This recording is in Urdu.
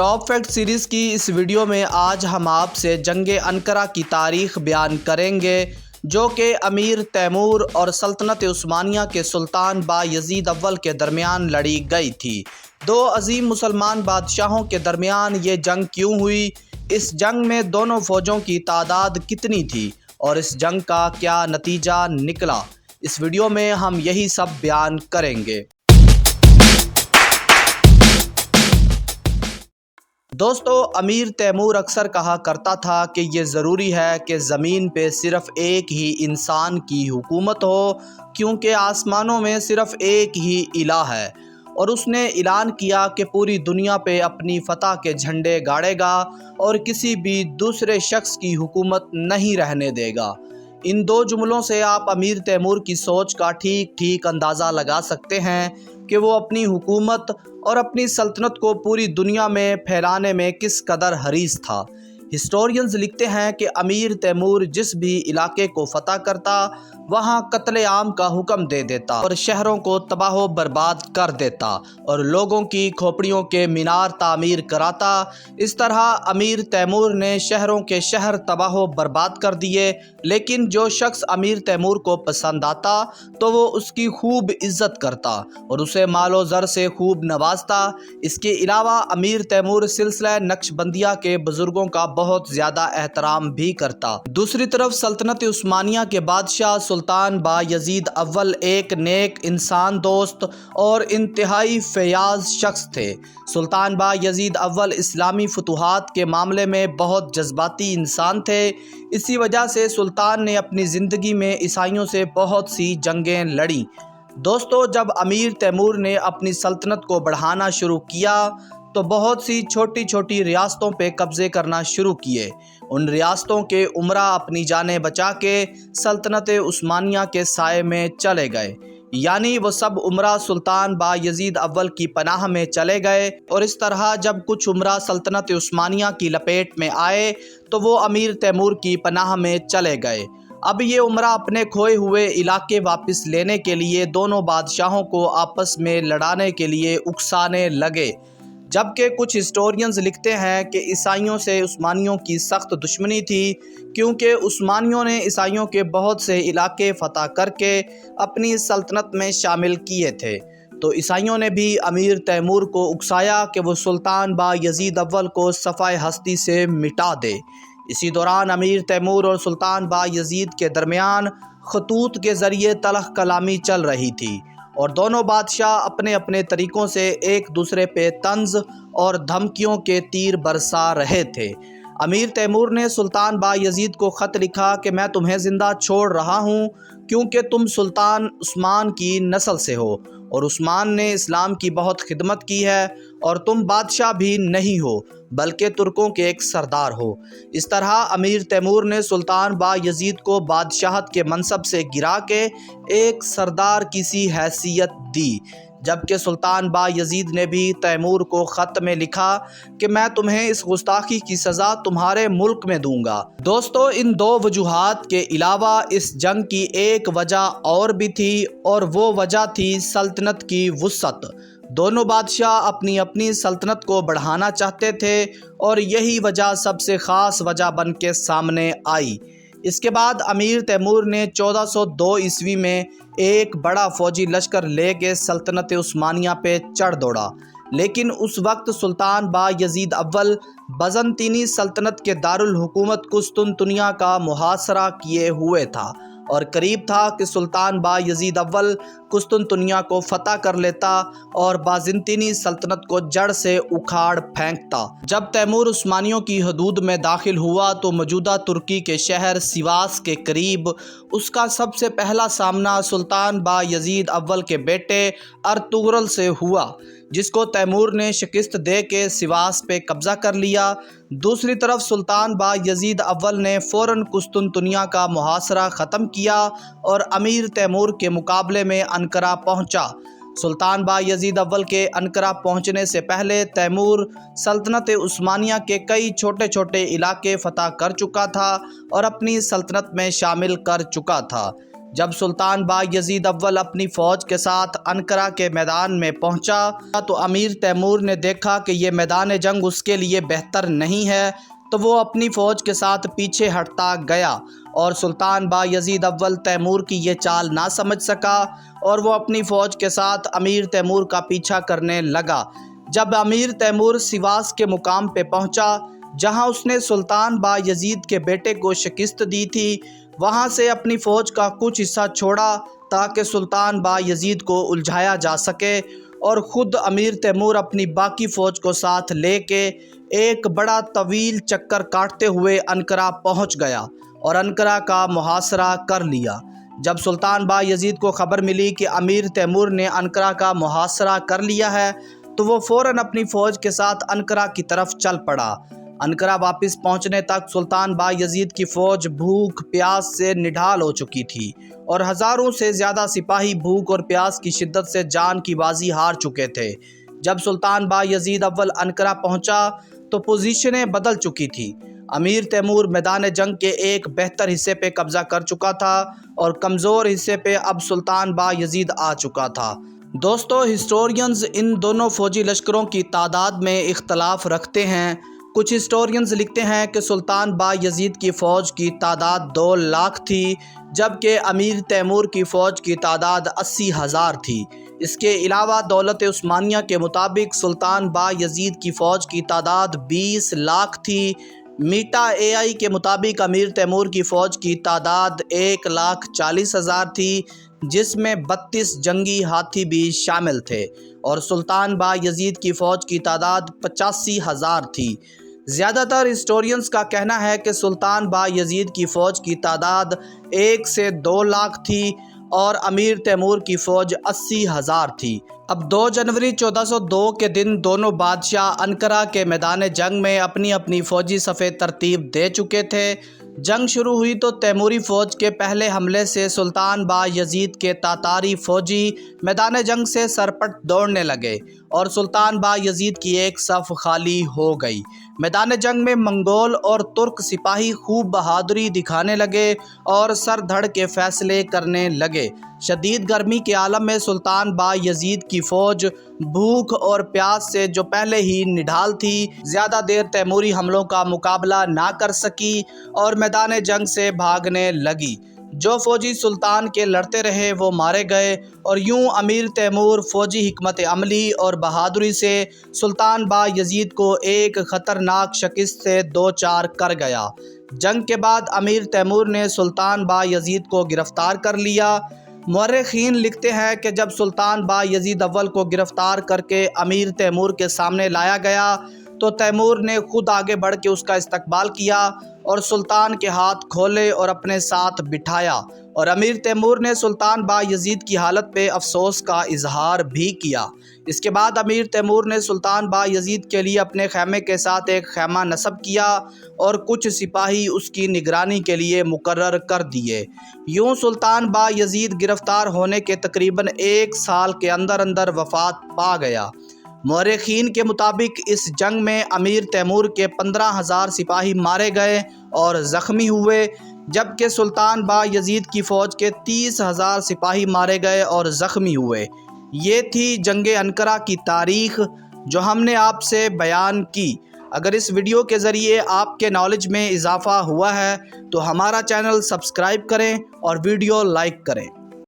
ٹاپ فیکٹ سیریز کی اس ویڈیو میں آج ہم آپ سے جنگ انقرہ کی تاریخ بیان کریں گے، جو کہ امیر تیمور اور سلطنت عثمانیہ کے سلطان بایزید اول کے درمیان لڑی گئی تھی۔ دو عظیم مسلمان بادشاہوں کے درمیان یہ جنگ کیوں ہوئی، اس جنگ میں دونوں فوجوں کی تعداد کتنی تھی اور اس جنگ کا کیا نتیجہ نکلا، اس ویڈیو میں ہم یہی سب بیان کریں گے۔ دوستو، امیر تیمور اکثر کہا کرتا تھا کہ یہ ضروری ہے کہ زمین پہ صرف ایک ہی انسان کی حکومت ہو، کیونکہ آسمانوں میں صرف ایک ہی الہ ہے، اور اس نے اعلان کیا کہ پوری دنیا پہ اپنی فتح کے جھنڈے گاڑے گا اور کسی بھی دوسرے شخص کی حکومت نہیں رہنے دے گا۔ ان دو جملوں سے آپ امیر تیمور کی سوچ کا ٹھیک اندازہ لگا سکتے ہیں کہ وہ اپنی حکومت اور اپنی سلطنت کو پوری دنیا میں پھیلانے میں کس قدر حریص تھا۔ ہسٹورینز لکھتے ہیں کہ امیر تیمور جس بھی علاقے کو فتح کرتا، وہاں قتل عام کا حکم دے دیتا اور شہروں کو تباہ و برباد کر دیتا اور لوگوں کی کھوپڑیوں کے مینار تعمیر کراتا۔ اس طرح امیر تیمور نے شہروں کے شہر تباہ و برباد کر دیے، لیکن جو شخص امیر تیمور کو پسند آتا تو وہ اس کی خوب عزت کرتا اور اسے مال و زر سے خوب نوازتا۔ اس کے علاوہ امیر تیمور سلسلہ نقش بندیہ کے بزرگوں کا بہت زیادہ احترام بھی کرتا۔ دوسری طرف سلطنت عثمانیہ کے بادشاہ سلطان بایزید اول ایک نیک انسان دوست اور انتہائی فیاض شخص تھے۔ سلطان بایزید اول اسلامی فتوحات کے معاملے میں بہت جذباتی انسان تھے۔ اسی وجہ سے سلطان نے اپنی زندگی میں عیسائیوں سے بہت سی جنگیں لڑیں۔ دوستو، جب امیر تیمور نے اپنی سلطنت کو بڑھانا شروع کیا تو بہت سی چھوٹی چھوٹی ریاستوں پہ قبضے کرنا شروع کیے۔ ان ریاستوں کے امراء اپنی جانیں بچا کے سلطنت عثمانیہ کے سائے میں چلے گئے، یعنی وہ سب امراء سلطان بایزید اول کی پناہ میں چلے گئے، اور اس طرح جب کچھ امراء سلطنت عثمانیہ کی لپیٹ میں آئے تو وہ امیر تیمور کی پناہ میں چلے گئے۔ اب یہ امراء اپنے کھوئے ہوئے علاقے واپس لینے کے لیے دونوں بادشاہوں کو آپس میں لڑانے کے لیے اکسانے لگے، جبکہ کچھ ہسٹورینز لکھتے ہیں کہ عیسائیوں سے عثمانیوں کی سخت دشمنی تھی، کیونکہ عثمانیوں نے عیسائیوں کے بہت سے علاقے فتح کر کے اپنی سلطنت میں شامل کیے تھے۔ تو عیسائیوں نے بھی امیر تیمور کو اکسایا کہ وہ سلطان بایزید اول کو صفحہ ہستی سے مٹا دے۔ اسی دوران امیر تیمور اور سلطان بایزید کے درمیان خطوط کے ذریعے تلخ کلامی چل رہی تھی، اور دونوں بادشاہ اپنے اپنے طریقوں سے ایک دوسرے پہ طنز اور دھمکیوں کے تیر برسا رہے تھے۔ امیر تیمور نے سلطان بایزید کو خط لکھا کہ میں تمہیں زندہ چھوڑ رہا ہوں کیونکہ تم سلطان عثمان کی نسل سے ہو، اور عثمان نے اسلام کی بہت خدمت کی ہے، اور تم بادشاہ بھی نہیں ہو بلکہ ترکوں کے ایک سردار ہو۔ اس طرح امیر تیمور نے سلطان بایزید کو بادشاہت کے منصب سے گرا کے ایک سردار کی سی حیثیت دی، جبکہ سلطان بایزید نے بھی تیمور کو خط میں لکھا کہ میں تمہیں اس گستاخی کی سزا تمہارے ملک میں دوں گا۔ دوستو، ان دو وجوہات کے علاوہ اس جنگ کی ایک وجہ اور بھی تھی، اور وہ وجہ تھی سلطنت کی وسعت۔ دونوں بادشاہ اپنی اپنی سلطنت کو بڑھانا چاہتے تھے، اور یہی وجہ سب سے خاص وجہ بن کے سامنے آئی۔ اس کے بعد امیر تیمور نے 1402 عیسوی میں ایک بڑا فوجی لشکر لے کے سلطنت عثمانیہ پہ چڑھ دوڑا، لیکن اس وقت سلطان بایزید اول بازنطینی سلطنت کے دارالحکومت قسطنطنیہ کا محاصرہ کیے ہوئے تھا، اور قریب تھا کہ سلطان بایزید اول قسطنطنیہ کو فتح کر لیتا اور بازنطینی سلطنت کو جڑ سے اکھاڑ پھینکتا۔ جب تیمور عثمانیوں کی حدود میں داخل ہوا تو موجودہ ترکی کے شہر سیواس کے قریب اس کا سب سے پہلا سامنا سلطان بایزید اول کے بیٹے ارطغرل سے ہوا، جس کو تیمور نے شکست دے کے سیواس پہ قبضہ کر لیا۔ دوسری طرف سلطان بایزید اول نے فوراً قسطنطنیہ کا محاصرہ ختم کیا اور امیر تیمور کے مقابلے میں انقرہ پہنچا۔ سلطان بایزید اول کے انقرہ پہنچنے سے پہلے تیمور سلطنت عثمانیہ کے کئی چھوٹے چھوٹے علاقے فتح کر چکا تھا اور اپنی سلطنت میں شامل کر چکا تھا۔ جب سلطان بایزید اول اپنی فوج کے ساتھ انقرہ کے میدان میں پہنچا تو امیر تیمور نے دیکھا کہ یہ میدان جنگ اس کے لیے بہتر نہیں ہے، تو وہ اپنی فوج کے ساتھ پیچھے ہٹتا گیا اور سلطان بایزید اول تیمور کی یہ چال نہ سمجھ سکا اور وہ اپنی فوج کے ساتھ امیر تیمور کا پیچھا کرنے لگا۔ جب امیر تیمور سیواس کے مقام پہ پہنچا جہاں اس نے سلطان بایزید کے بیٹے کو شکست دی تھی، وہاں سے اپنی فوج کا کچھ حصہ چھوڑا تاکہ سلطان بایزید کو الجھایا جا سکے، اور خود امیر تیمور اپنی باقی فوج کو ساتھ لے کے ایک بڑا طویل چکر کاٹتے ہوئے انقرہ پہنچ گیا اور انقرہ کا محاصرہ کر لیا۔ جب سلطان بایزید کو خبر ملی کہ امیر تیمور نے انقرہ کا محاصرہ کر لیا ہے تو وہ فوراً اپنی فوج کے ساتھ انقرہ کی طرف چل پڑا۔ انقرہ واپس پہنچنے تک سلطان بایزید کی فوج بھوک پیاس سے نڈھال ہو چکی تھی اور ہزاروں سے زیادہ سپاہی بھوک اور پیاس کی شدت سے جان کی بازی ہار چکے تھے۔ جب سلطان بایزید اول انقرہ پہنچا تو پوزیشنیں بدل چکی تھی۔ امیر تیمور میدان جنگ کے ایک بہتر حصے پہ قبضہ کر چکا تھا اور کمزور حصے پہ اب سلطان بایزید آ چکا تھا۔ دوستو، ہسٹورینز ان دونوں فوجی لشکروں کی تعداد میں اختلاف رکھتے ہیں۔ کچھ ہسٹورینز لکھتے ہیں کہ سلطان بایزید کی فوج کی تعداد 2 لاکھ تھی، جبکہ امیر تیمور کی فوج کی تعداد 80,000 تھی۔ اس کے علاوہ دولت عثمانیہ کے مطابق سلطان بایزید کی فوج کی تعداد 20 لاکھ تھی۔ میٹا اے آئی کے مطابق امیر تیمور کی فوج کی تعداد 1,40,000 تھی، جس میں 32 جنگی ہاتھی بھی شامل تھے، اور سلطان بایزید کی فوج کی تعداد 85,000 تھی۔ زیادہ تر ہسٹورینز کا کہنا ہے کہ سلطان بایزید کی فوج کی تعداد 1 سے 2 لاکھ تھی اور امیر تیمور کی فوج 80,000 تھی۔ اب 2 جنوری 1402 کے دن دونوں بادشاہ انقرہ کے میدان جنگ میں اپنی اپنی فوجی صفیں ترتیب دے چکے تھے۔ جنگ شروع ہوئی تو تیموری فوج کے پہلے حملے سے سلطان بایزید کے تاتاری فوجی میدان جنگ سے سرپٹ دوڑنے لگے اور سلطان بایزید کی ایک صف خالی ہو گئی۔ میدان جنگ میں منگول اور ترک سپاہی خوب بہادری دکھانے لگے اور سر دھڑ کے فیصلے کرنے لگے۔ شدید گرمی کے عالم میں سلطان بایزید کی فوج بھوک اور پیاس سے جو پہلے ہی نڈھال تھی، زیادہ دیر تیموری حملوں کا مقابلہ نہ کر سکی اور میدان جنگ سے بھاگنے لگی۔ جو فوجی سلطان کے لڑتے رہے وہ مارے گئے، اور یوں امیر تیمور فوجی حکمت عملی اور بہادری سے سلطان بایزید کو ایک خطرناک شکست سے دوچار کر گیا۔ جنگ کے بعد امیر تیمور نے سلطان بایزید کو گرفتار کر لیا۔ مورخین لکھتے ہیں کہ جب سلطان بایزید اول کو گرفتار کر کے امیر تیمور کے سامنے لایا گیا تو تیمور نے خود آگے بڑھ کے اس کا استقبال کیا اور سلطان کے ہاتھ کھولے اور اپنے ساتھ بٹھایا، اور امیر تیمور نے سلطان بایزید کی حالت پہ افسوس کا اظہار بھی کیا۔ اس کے بعد امیر تیمور نے سلطان بایزید کے لیے اپنے خیمے کے ساتھ ایک خیمہ نصب کیا اور کچھ سپاہی اس کی نگرانی کے لیے مقرر کر دیے۔ یوں سلطان بایزید گرفتار ہونے کے تقریباً 1 سال کے اندر اندر وفات پا گیا۔ مورخین کے مطابق اس جنگ میں امیر تیمور کے 15,000 سپاہی مارے گئے اور زخمی ہوئے، جبکہ سلطان بایزید کی فوج کے 30,000 سپاہی مارے گئے اور زخمی ہوئے۔ یہ تھی جنگ انقرہ کی تاریخ جو ہم نے آپ سے بیان کی۔ اگر اس ویڈیو کے ذریعے آپ کے نالج میں اضافہ ہوا ہے تو ہمارا چینل سبسکرائب کریں اور ویڈیو لائک کریں۔